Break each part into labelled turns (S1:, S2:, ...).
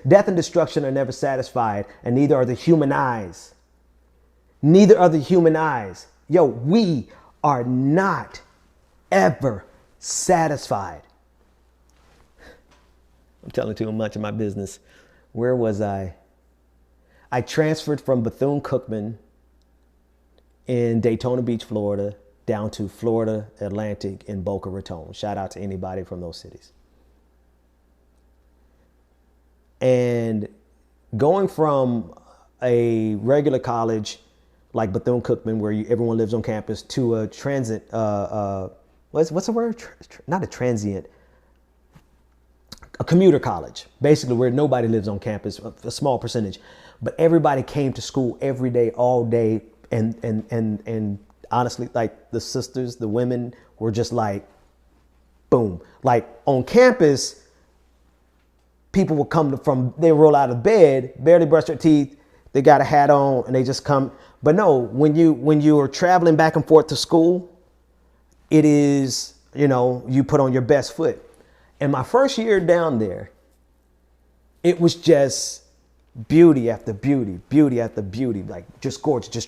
S1: death and destruction are never satisfied, and neither are the human eyes. Neither are the human eyes. Yo, we are not ever satisfied. I'm telling too much of my business. Where was I? I transferred from Bethune-Cookman in Daytona Beach, Florida, down to Florida Atlantic in Boca Raton. Shout out to anybody from those cities. And going from a regular college like Bethune-Cookman, where everyone lives on campus, to a transit, what's the word? Not a transient, a commuter college, basically where nobody lives on campus, a small percentage, but everybody came to school every day, all day. And honestly, like the sisters, the women were just like, boom, like on campus, people would come they roll out of bed, barely brush their teeth. They got a hat on and they just come. But no, when you are traveling back and forth to school, it is, you put on your best foot. And my first year down there, it was just beauty after beauty, beauty after beauty, like just gorgeous,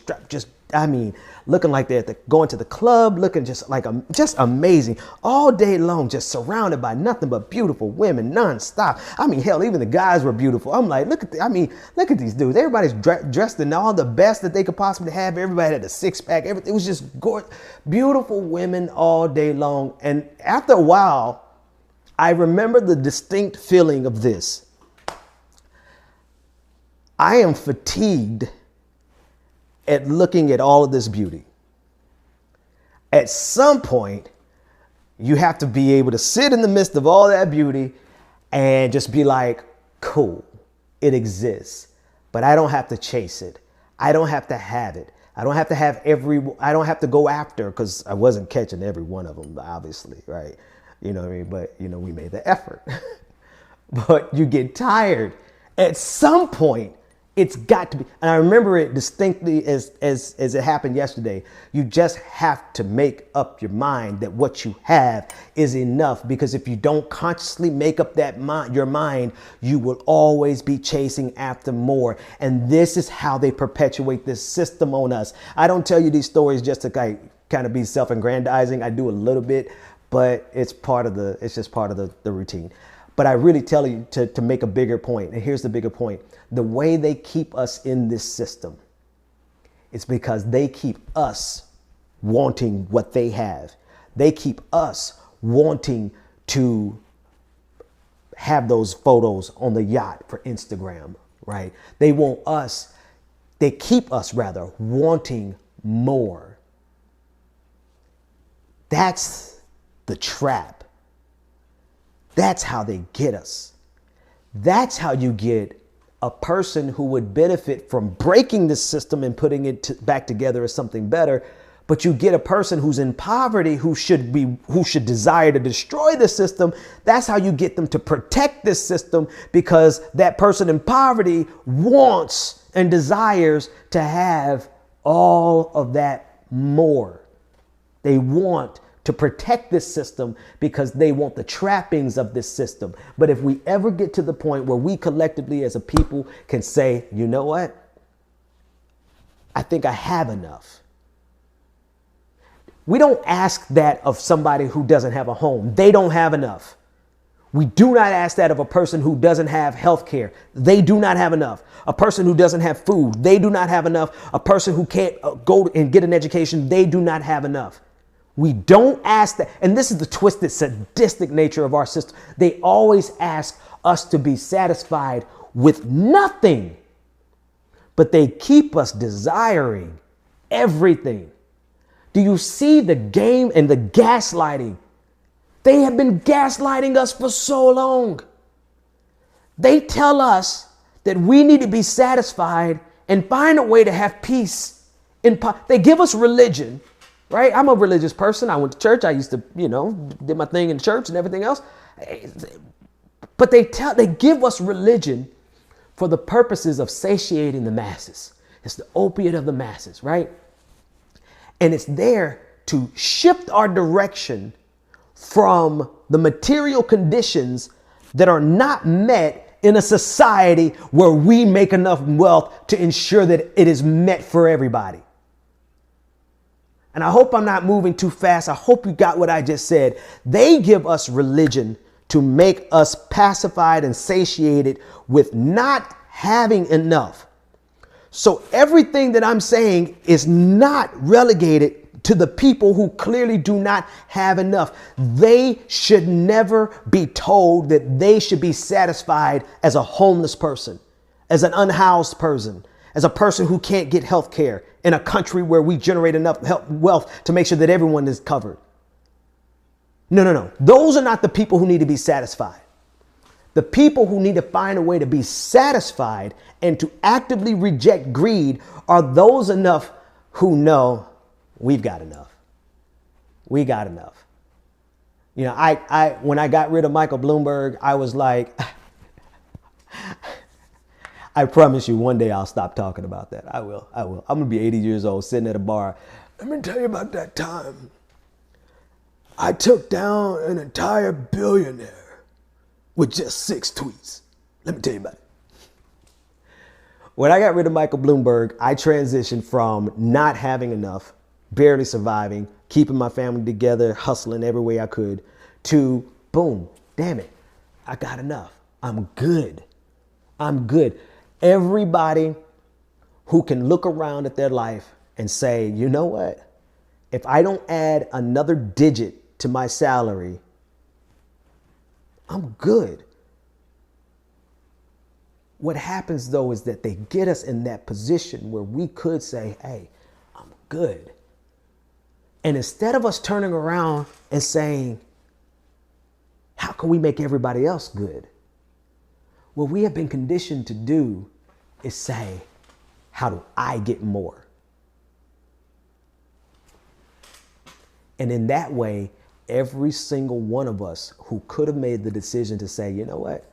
S1: looking like they're going to the club, looking just like just amazing all day long, just surrounded by nothing but beautiful women nonstop. I mean, hell, even the guys were beautiful. I'm like, look at these dudes. Everybody's dressed in all the best that they could possibly have. Everybody had a six pack. Everything. It was just gorgeous, beautiful women all day long. And after a while, I remember the distinct feeling of this. I am fatigued at looking at all of this beauty. At some point, you have to be able to sit in the midst of all that beauty and just be like, cool, it exists, but I don't have to chase it. I don't have to have it. I don't have to I don't have to go after, because I wasn't catching every one of them, obviously, right? You know what I mean? But, we made the effort. But you get tired. At some point, it's got to be, and I remember it distinctly as it happened yesterday. You just have to make up your mind that what you have is enough, because if you don't consciously make up your mind, you will always be chasing after more. And this is how they perpetuate this system on us. I don't tell you these stories just to kind of be self-aggrandizing. I do a little bit, but it's just part of the routine. But I really tell you to make a bigger point. And here's the bigger point. The way they keep us in this system, it's because they keep us wanting what they have. They keep us wanting to have those photos on the yacht for Instagram, right? They keep us wanting more. That's the trap. That's how they get us. That's how you get a person who would benefit from breaking the system and putting it back together as something better. But you get a person who's in poverty, who should desire to destroy the system. That's how you get them to protect this system, because that person in poverty wants and desires to have all of that more. They want to protect this system because they want the trappings of this system. But if we ever get to the point where we collectively as a people can say, you know what? I think I have enough. We don't ask that of somebody who doesn't have a home. They don't have enough. We do not ask that of a person who doesn't have health care. They do not have enough. A person who doesn't have food. They do not have enough. A person who can't go and get an education. They do not have enough. We don't ask that. And this is the twisted, sadistic nature of our system. They always ask us to be satisfied with nothing, but they keep us desiring everything. Do you see the game and the gaslighting? They have been gaslighting us for so long. They tell us that we need to be satisfied and find a way to have peace. They give us religion. Right? I'm a religious person. I went to church. I used to, did my thing in church and everything else. But they give us religion for the purposes of satiating the masses. It's the opiate of the masses, right? And it's there to shift our direction from the material conditions that are not met in a society where we make enough wealth to ensure that it is met for everybody. And I hope I'm not moving too fast. I hope you got what I just said. They give us religion to make us pacified and satiated with not having enough. So everything that I'm saying is not relegated to the people who clearly do not have enough. They should never be told that they should be satisfied as a homeless person, as an unhoused person, as a person who can't get health care in a country where we generate enough wealth to make sure that everyone is covered. No. Those are not the people who need to be satisfied. The people who need to find a way to be satisfied and to actively reject greed are those enough who know we've got enough. We got enough. You know, I when I got rid of Michael Bloomberg, I was like, I promise you one day I'll stop talking about that. I will. I'm going to be 80 years old sitting at a bar. Let me tell you about that time I took down an entire billionaire with just 6 tweets. Let me tell you about it. When I got rid of Michael Bloomberg, I transitioned from not having enough, barely surviving, keeping my family together, hustling every way I could, to boom, damn it, I got enough. I'm good. Everybody who can look around at their life and say, you know what? If I don't add another digit to my salary, I'm good. What happens though is that they get us in that position where we could say, hey, I'm good. And instead of us turning around and saying, how can we make everybody else good? What we have been conditioned to do is say, how do I get more? And in that way, every single one of us who could have made the decision to say, you know what,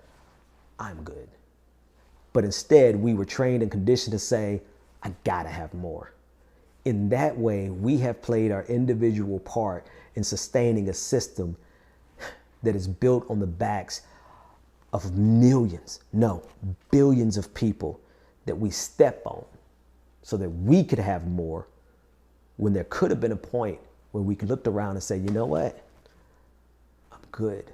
S1: I'm good. But instead, we were trained and conditioned to say, I gotta have more. In that way, we have played our individual part in sustaining a system that is built on the backs of millions, no, billions of people that we step on so that we could have more, when there could have been a point where we could look around and say, you know what, I'm good.